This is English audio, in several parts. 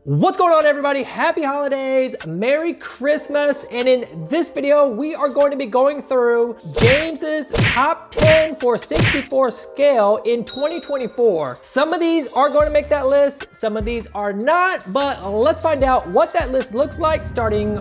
What's going on, everybody? Happy holidays, Merry Christmas, and in this video we are going to be going through James's top 10 for 64 scale in 2024. Some of these are going to make that list, some of these are not, but let's find out what that list looks like starting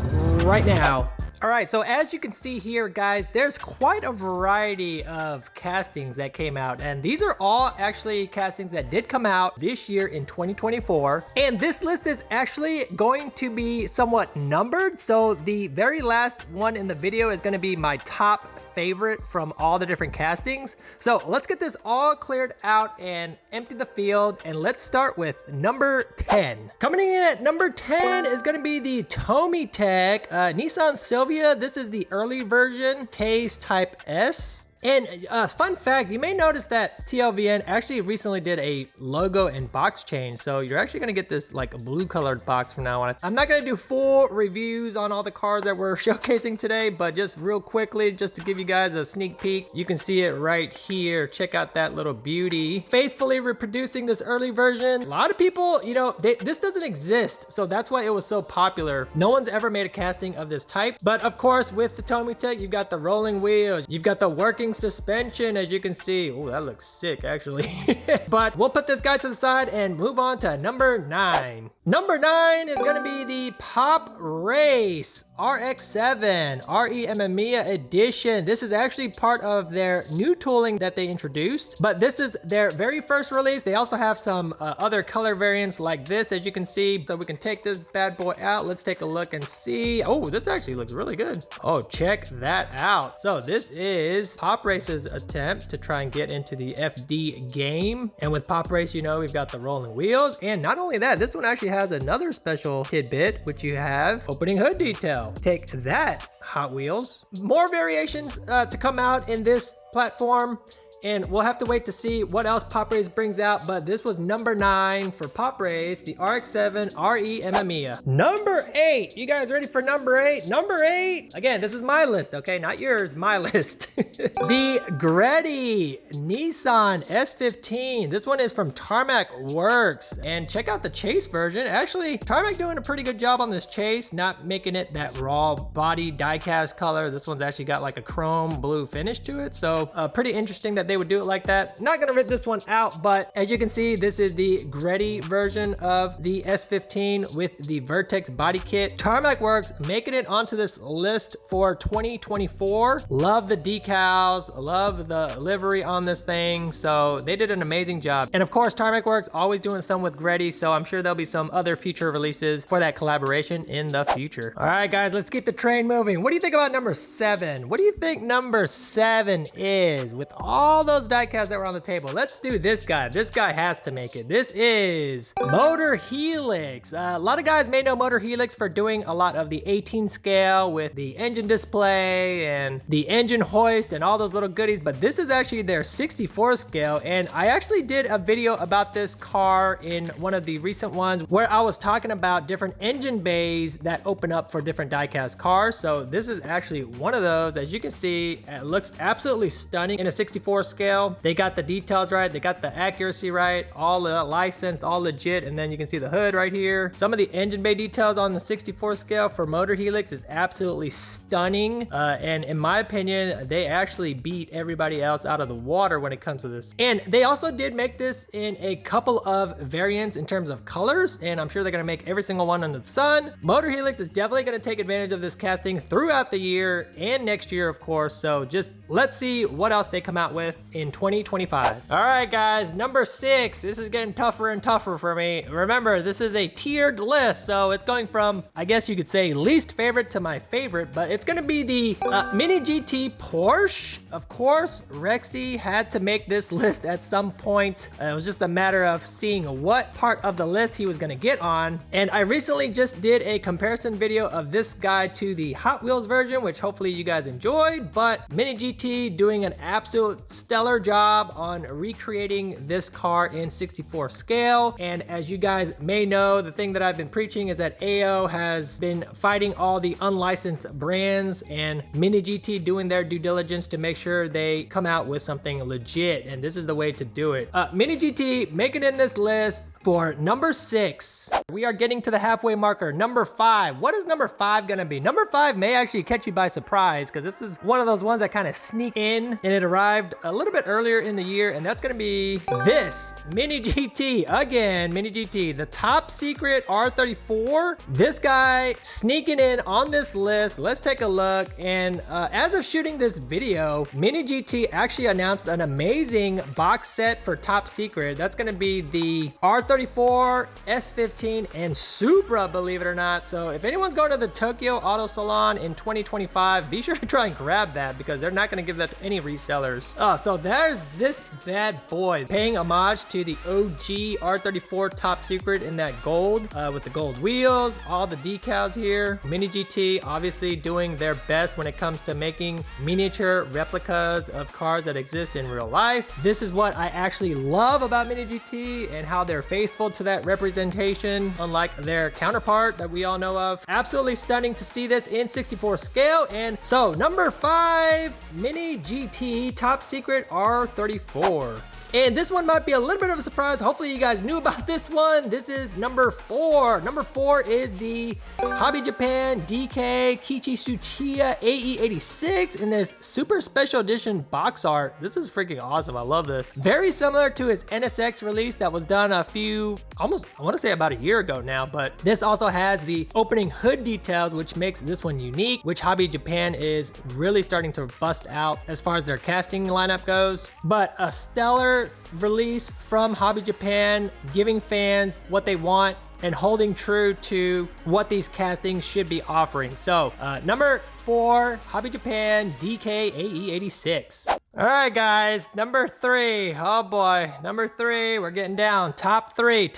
right now. All right, so as you can see here, guys, there's quite a variety of castings that came out, and these are all actually castings that did come out this year in 2024. And this list is actually going to be somewhat numbered, so the very last one in the video is going to be my top favorite from all the different castings. So let's get this all cleared out and empty the field, and let's start with number 10. Coming in at number 10 is going to be the Tomitech Nissan Sylvia. This is the early version, Case Type S. And fun fact, you may notice that TLVN actually recently did a logo and box change, so you're actually going to get this like a blue colored box from now on. I'm not going to do full reviews on all the cars that we're showcasing today, but just real quickly, just to give you guys a sneak peek, you can see it right here. Check out that little beauty. Faithfully reproducing this early version. A lot of people, you know, this doesn't exist, so that's why it was so popular. No one's ever made a casting of this type, but of course with the Tomitech, you've got the rolling wheels, you've got the working suspension, as you can see. Oh, that looks sick actually. But we'll put this guy to the side and move on to number 9. Number 9 is going to be the PopRace RX7 RE edition. This is actually part of their new tooling that they introduced, but this is their very first release. They also have some other color variants like this, as you can see. So we can take this bad boy out. Let's take a look and see. Oh, this actually looks really good. Oh, check that out. So this is PopRace's attempt to try and get into the FD game. And with PopRace, you know, we've got the rolling wheels. And not only that, this one actually has another special tidbit, which you have opening hood detail. Take that, Hot Wheels. More variations to come out in this platform, and we'll have to wait to see what else PopRace brings out, but this was number 9 for PopRace, the RX7 RE. Number 8, you guys ready for number 8? Number 8, again, this is my list, okay, not yours, my list. The Greddy Nissan S15. This one is from Tarmac Works, and check out the chase version. Actually, Tarmac doing a pretty good job on this chase, not making it that raw body diecast color. This one's actually got like a chrome blue finish to it, so pretty interesting that they would do it like that. Not gonna rip this one out, but as you can see, this is the Greddy version of the S15 with the Vertex body kit. Tarmac Works making it onto this list for 2024. Love the decals, love the livery on this thing, so they did an amazing job. And of course, Tarmac Works always doing some with Greddy, so I'm sure there'll be some other future releases for that collaboration in the future. All right, guys, let's keep the train moving. What do you think about number 7? What do you think number 7 is with all those diecasts that were on the table? Let's do this guy. This guy has to make it. This is Motor Helix. A lot of guys may know Motor Helix for doing a lot of the 18 scale with the engine display and the engine hoist and all those little goodies, but this is actually their 64 scale, and I actually did a video about this car in one of the recent ones where I was talking about different engine bays that open up for different diecast cars. So this is actually one of those. As you can see, it looks absolutely stunning in a 64 scale. They got the details right, they got the accuracy right, all licensed, all legit, and then you can see the hood right here. Some of the engine bay details on the 64 scale for Motor Helix is absolutely stunning, and in my opinion, they actually beat everybody else out of the water when it comes to this. And they also did make this in a couple of variants in terms of colors, and I'm sure they're gonna make every single one under the sun. Motor Helix is definitely gonna take advantage of this casting throughout the year and next year, of course, so just let's see what else they come out with in 2025. All right, guys, number 6. This is getting tougher and tougher for me. Remember, this is a tiered list, so it's going from, I guess you could say, least favorite to my favorite, but it's gonna be the Mini GT Porsche. Of course, Rexy had to make this list at some point. It was just a matter of seeing what part of the list he was gonna get on, and I recently just did a comparison video of this guy to the Hot Wheels version, which hopefully you guys enjoyed, but Mini GT doing an absolute stellar job on recreating this car in 64 scale. And as you guys may know, the thing that I've been preaching is that AO has been fighting all the unlicensed brands, and Mini GT doing their due diligence to make sure they come out with something legit, and this is the way to do it. Mini GT making it in this list For number 6, we are getting to the halfway marker. Number 5. What is number 5 gonna be? Number 5 may actually catch you by surprise because this is one of those ones that kind of sneak in, and it arrived a little bit earlier in the year, and that's gonna be this Mini GT. Again, Mini GT, the top secret R34. This guy sneaking in on this list. Let's take a look. And as of shooting this video, Mini GT actually announced an amazing box set for top secret. That's gonna be the R34, S15, and Supra, believe it or not. So if anyone's going to the Tokyo Auto Salon in 2025, be sure to try and grab that because they're not going to give that to any resellers. Oh, so there's this bad boy paying homage to the OG R34 top secret in that gold with the gold wheels, all the decals here. Mini GT obviously doing their best when it comes to making miniature replicas of cars that exist in real life. This is what I actually love about Mini GT and how they're faithful to that representation, unlike their counterpart that we all know of. Absolutely stunning to see this in 64 scale. And so number 5, Mini GT top secret R34. And this one might be a little bit of a surprise. Hopefully you guys knew about this one. This is number 4. Number 4 is the Hobby Japan DK Kichi Tsuchiya AE86 in this super special edition box art. This is freaking awesome. I love this. Very similar to his NSX release that was done a few, almost, I want to say about a year ago now, but this also has the opening hood details, which makes this one unique, which Hobby Japan is really starting to bust out as far as their casting lineup goes. But a stellar release from Hobby Japan, giving fans what they want and holding true to what these castings should be offering. So number 4, Hobby Japan DK AE86. All right, guys, number 3. Oh boy, number 3, we're getting down. Top 3,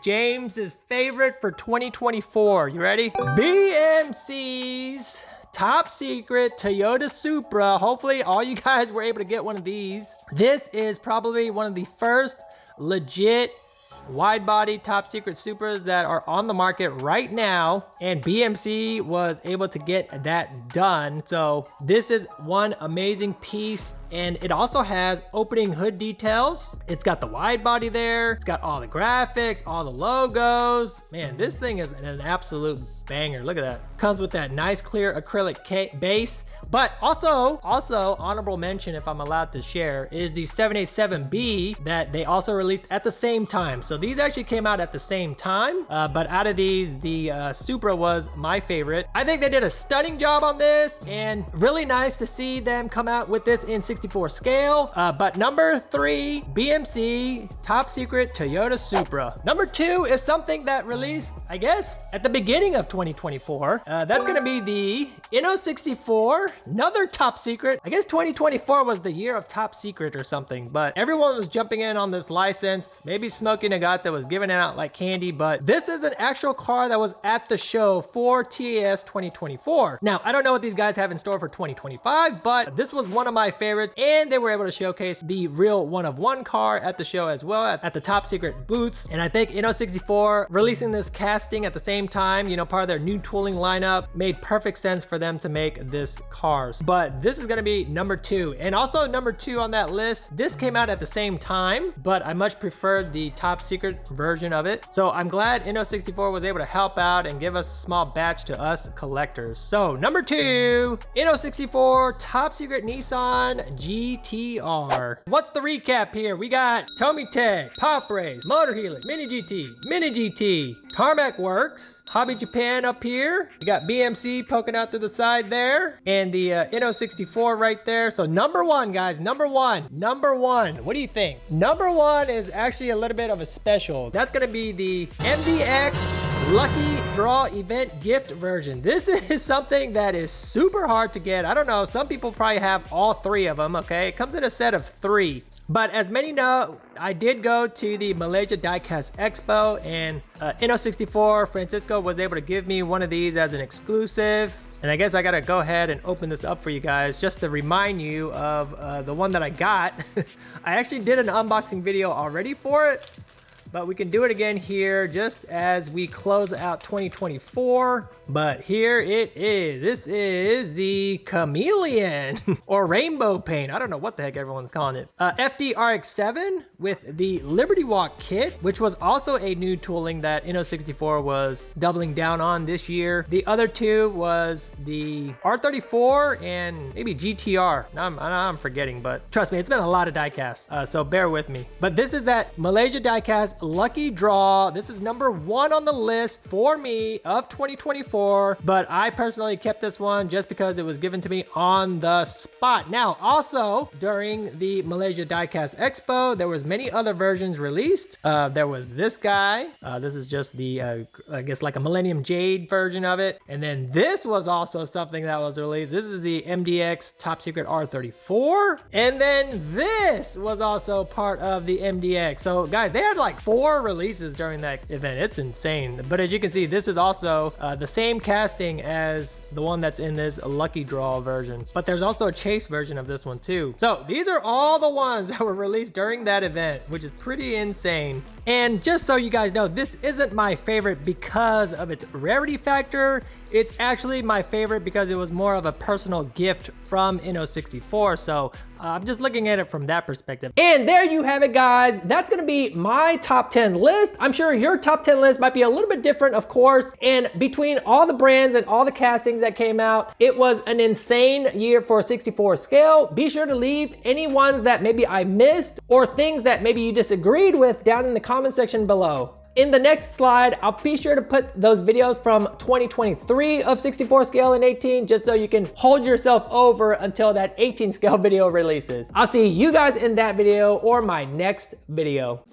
James's favorite for 2024. You ready? BMC's top secret Toyota Supra. Hopefully all you guys were able to get one of these. This is probably one of the first legit wide body top secret Supras that are on the market right now, and BMC was able to get that done. So this is one amazing piece, and it also has opening hood details. It's got the wide body there, it's got all the graphics, all the logos. Man, this thing is an absolute banger. Look at that. Comes with that nice clear acrylic base, but also honorable mention, if I'm allowed to share, is the 787B that they also released at the same time. So these actually came out at the same time, but out of these, the Supra was my favorite. I think they did a stunning job on this, and really nice to see them come out with this in 64 scale. But number 3, BMC top secret Toyota Supra. Number 2 is something that released, I guess, at the beginning of 2024. That's gonna be the Inno64, another top secret. I guess 2024 was the year of top secret or something, but everyone was jumping in on this license. Maybe Smokey Nagata was giving it out like candy, but this is an actual car that was at the show for TAS 2024. Now, I don't know what these guys have in store for 2025, but this was one of my favorites, and they were able to showcase the real one-of-one car at the show as well, at the top secret booths. And I think Inno64 releasing this casting at the same time, you know, part of their new tooling lineup, made perfect sense for them to make this cars. But this is gonna be number 2. And also number 2 on that list, this came out at the same time, but I much preferred the top secret version of it. So I'm glad Inno64 was able to help out and give us a small batch to us collectors. So number 2, Inno64 top secret Nissan GTR. What's the recap here? We got Tomitech, PopRace, Motor Helix, Mini GT, Tarmac Works, Hobby Japan up here. We got BMC poking out to the side there, and the Inno64 right there. So number 1, guys, number one. What do you think? Number 1 is actually a little bit of a special. That's gonna be the MDX Lucky Draw Event Gift version. This is something that is super hard to get. I don't know, some people probably have all 3 of them, okay? It comes in a set of 3. But as many know, I did go to the Malaysia Diecast Expo, and Inno64 Francisco was able to give me one of these as an exclusive. And I guess I gotta go ahead and open this up for you guys just to remind you of the one that I got. I actually did an unboxing video already for it, but we can do it again here just as we close out 2024. But here it is. This is the Chameleon or Rainbow Paint. I don't know what the heck everyone's calling it. FD RX7 with the Liberty Walk kit, which was also a new tooling that Inno64 was doubling down on this year. The other two was the R34 and maybe GTR. Now I'm forgetting, but trust me, it's been a lot of diecast, so bear with me. But this is that Malaysia diecast lucky draw. This is number 1 on the list for me of 2024, but I personally kept this one just because it was given to me on the spot. Now, also during the Malaysia Diecast Expo, there was many other versions released. There was this guy. This is just the, I guess like a Millennium Jade version of it. And then this was also something that was released. This is the MDX Top Secret R34. And then this was also part of the MDX. So guys, they had like 4 releases during that event. It's insane. But as you can see, this is also the same casting as the one that's in this lucky draw version. But there's also a chase version of this one too. So these are all the ones that were released during that event, which is pretty insane. And just so you guys know, this isn't my favorite because of its rarity factor. It's actually my favorite because it was more of a personal gift from Inno64. So I'm just looking at it from that perspective. And there you have it, guys. That's gonna be my top 10 list. I'm sure your top 10 list might be a little bit different, of course. And between all the brands and all the castings that came out, it was an insane year for 64 scale. Be sure to leave any ones that maybe I missed or things that maybe you disagreed with down in the comment section below. In the next slide, I'll be sure to put those videos from 2023 of 64 scale and 18, just so you can hold yourself over until that 18 scale video releases. I'll see you guys in that video or my next video.